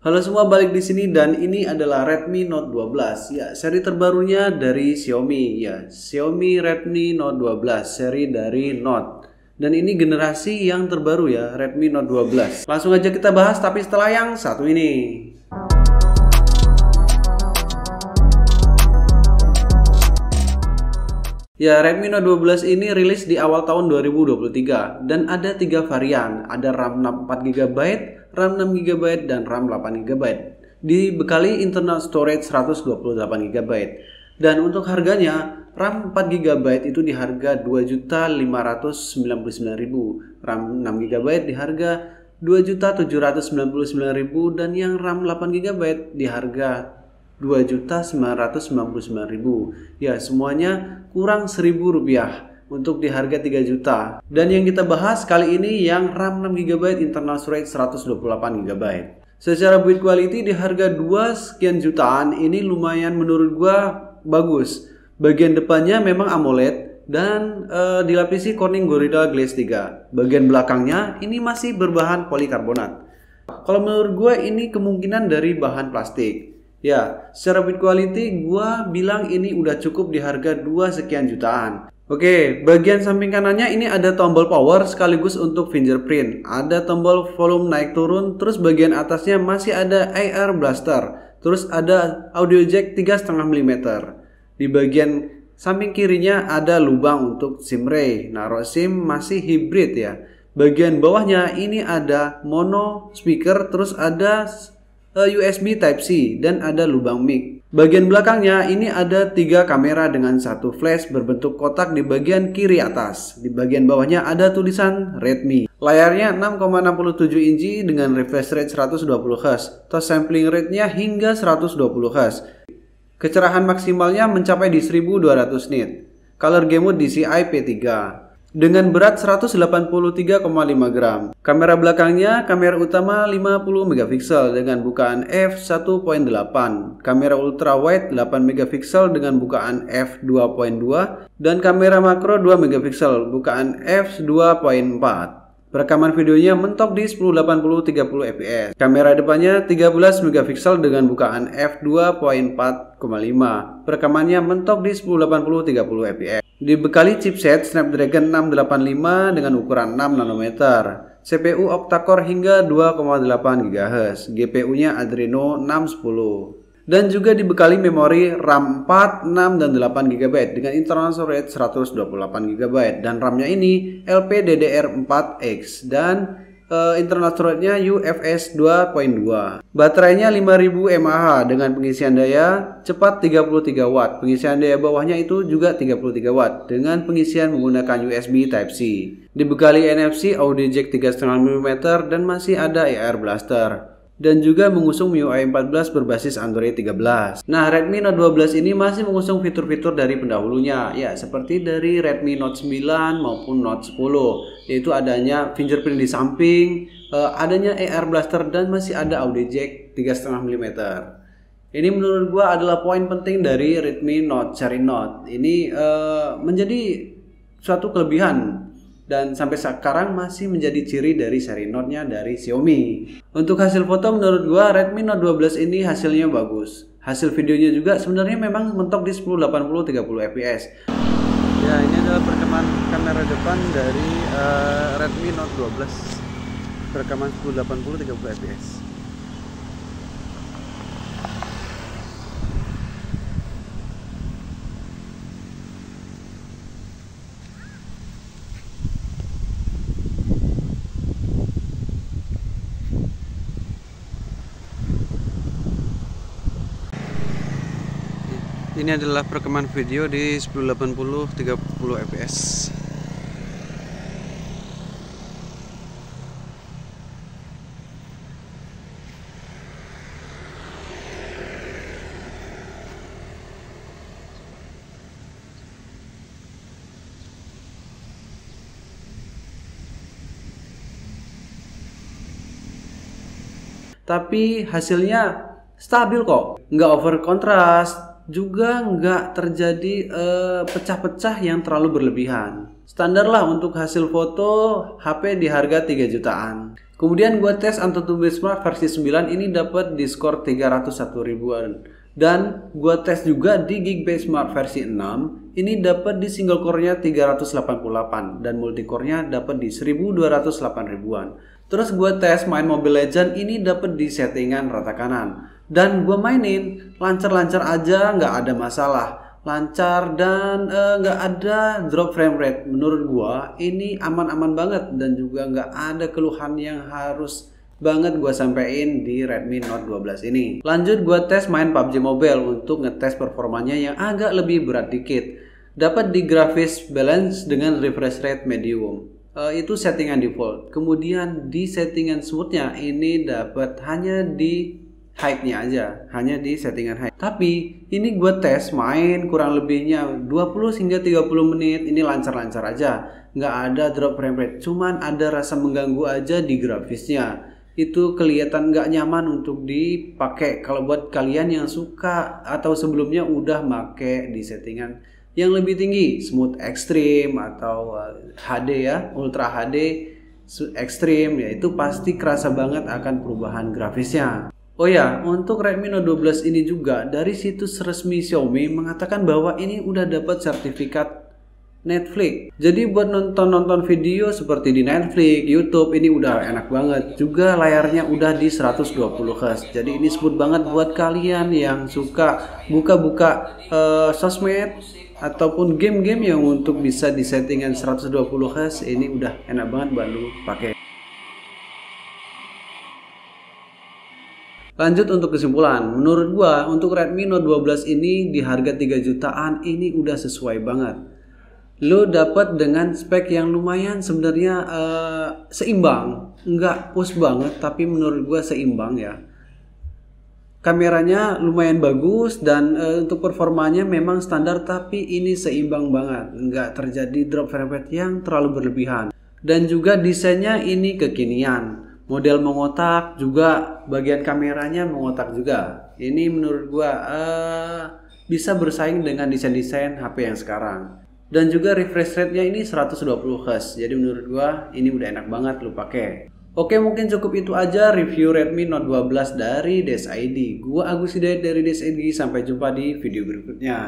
Halo semua, balik di sini dan ini adalah Redmi Note 12 ya, seri terbarunya dari Xiaomi ya. Xiaomi Redmi Note 12 seri dari Note. Dan ini generasi yang terbaru ya, Redmi Note 12. Langsung aja kita bahas tapi setelah yang satu ini. Ya, Redmi Note 12 ini rilis di awal tahun 2023 dan ada 3 varian. Ada RAM 4GB, RAM 6GB, dan RAM 8GB. Dibekali internal storage 128GB. Dan untuk harganya, RAM 4GB itu di harga 2.599.000, RAM 6GB di harga 2.799.000, dan yang RAM 8GB di harga 2.999.000. Ya, semuanya kurang Rp1.000 untuk di harga 3 juta. Dan yang kita bahas kali ini yang RAM 6GB, internal storage 128GB. Secara build quality di harga 2 sekian jutaan ini lumayan menurut gua bagus. Bagian depannya memang AMOLED dan dilapisi Corning Gorilla Glass 3. Bagian belakangnya ini masih berbahan polikarbonat. Kalau menurut gua ini kemungkinan dari bahan plastik. Ya, secara build quality gua bilang ini udah cukup di harga 2 sekian jutaan. Oke, bagian samping kanannya ini ada tombol power sekaligus untuk fingerprint. Ada tombol volume naik turun, terus bagian atasnya masih ada AR blaster. Terus ada audio jack 3,5 mm. Di bagian samping kirinya ada lubang untuk SIM tray. Naruh SIM masih hybrid ya. Bagian bawahnya ini ada mono speaker, terus ada USB Type-C dan ada lubang mic. Bagian belakangnya ini ada 3 kamera dengan 1 flash berbentuk kotak di bagian kiri atas. Di bagian bawahnya ada tulisan Redmi. Layarnya 6,67 inci dengan refresh rate 120Hz. Touch sampling rate-nya hingga 120Hz. Kecerahan maksimalnya mencapai di 1200 nit. Color Game Mode DCI P3. Dengan berat 183,5 gram. Kamera belakangnya kamera utama 50 megapiksel dengan bukaan f1.8, kamera ultrawide 8 megapiksel dengan bukaan f2.2, dan kamera makro 2 megapiksel bukaan f2.4. Perekaman videonya mentok di 1080 30 fps. Kamera depannya 13 megapiksel dengan bukaan f2.4,5. Perekamannya mentok di 1080 30 fps. Dibekali chipset Snapdragon 685 dengan ukuran 6 nanometer. CPU octa-core hingga 2,8 GHz. GPU-nya Adreno 610. Dan juga dibekali memori RAM 4, 6, dan 8GB dengan internal storage 128GB. Dan RAM-nya ini LPDDR4X dan internal storage-nya UFS 2.2. Baterainya 5000 mAh dengan pengisian daya cepat 33 watt. Pengisian daya bawahnya itu juga 33 watt dengan pengisian menggunakan USB Type-C. Dibekali NFC, audio jack 3,5 mm, dan masih ada AR blaster. Dan juga mengusung MIUI 14 berbasis Android 13. Nah, Redmi Note 12 ini masih mengusung fitur-fitur dari pendahulunya, ya seperti dari Redmi Note 9 maupun Note 10, yaitu adanya fingerprint di samping, adanya AR blaster, dan masih ada audio jack 3,5 mm. Ini menurut gua adalah poin penting dari Redmi Note seri Note. Ini menjadi suatu kelebihan dan sampai sekarang masih menjadi ciri dari seri Note-nya dari Xiaomi. Untuk hasil foto menurut gua Redmi Note 12 ini hasilnya bagus. Hasil videonya juga sebenarnya memang mentok di 1080 30 fps. Ya, ini adalah perekaman kamera depan dari Redmi Note 12. Perekaman 1080 30 fps. Ini adalah perekaman video di 1080 30 fps. Tapi hasilnya stabil kok, nggak over kontras, juga nggak terjadi pecah-pecah yang terlalu berlebihan. Standar lah untuk hasil foto HP di harga 3 jutaan. Kemudian gue tes AnTuTu Benchmark versi 9 ini dapat di skor 301 ribuan. Dan gue tes juga di Geek Benchmark versi 6 ini dapat di single core-nya 388 dan multicore-nya dapat di 1208 ribuan. Terus gue tes main Mobile Legends ini dapat di settingan rata kanan. Dan gue mainin lancar-lancar aja, nggak ada masalah. Lancar dan nggak ada drop frame rate. Menurut gue ini aman-aman banget dan juga nggak ada keluhan yang harus banget gue sampein di Redmi Note 12 ini. Lanjut gue tes main PUBG Mobile untuk ngetes performanya yang agak lebih berat dikit. Dapat di grafis balance dengan refresh rate medium. Itu settingan default. Kemudian di settingan smoothnya ini dapat hanya di height-nya aja, hanya di settingan height. Tapi ini gue tes main kurang lebihnya 20 hingga 30 menit ini lancar-lancar aja, nggak ada drop frame rate, cuman ada rasa mengganggu aja di grafisnya. Itu kelihatan nggak nyaman untuk dipakai kalau buat kalian yang suka atau sebelumnya udah make di settingan yang lebih tinggi, smooth extreme atau HD ya, ultra HD extreme ya, itu pasti kerasa banget akan perubahan grafisnya. Oh ya, untuk Redmi Note 12 ini juga dari situs resmi Xiaomi mengatakan bahwa ini udah dapat sertifikat Netflix. Jadi buat nonton video seperti di Netflix, YouTube ini udah enak banget. Juga layarnya udah di 120 Hz. Jadi ini smooth banget buat kalian yang suka buka-buka sosmed ataupun game-game yang untuk bisa di settingan 120 Hz. Ini udah enak banget buat lu pakai. Lanjut untuk kesimpulan, menurut gua untuk Redmi Note 12 ini di harga 3 jutaan ini udah sesuai banget. Lo dapat dengan spek yang lumayan sebenarnya seimbang, nggak push banget tapi menurut gua seimbang ya. Kameranya lumayan bagus dan untuk performanya memang standar tapi ini seimbang banget, nggak terjadi drop frame rate yang terlalu berlebihan. Dan juga desainnya ini kekinian. Model mengotak juga, bagian kameranya mengotak juga. Ini menurut gua bisa bersaing dengan desain-desain HP yang sekarang. Dan juga refresh rate-nya ini 120 Hz. Jadi menurut gua ini udah enak banget lu pakai. Oke, mungkin cukup itu aja review Redmi Note 12 dari Des ID. Gua Agus Hidayat dari Des ID. Sampai jumpa di video berikutnya.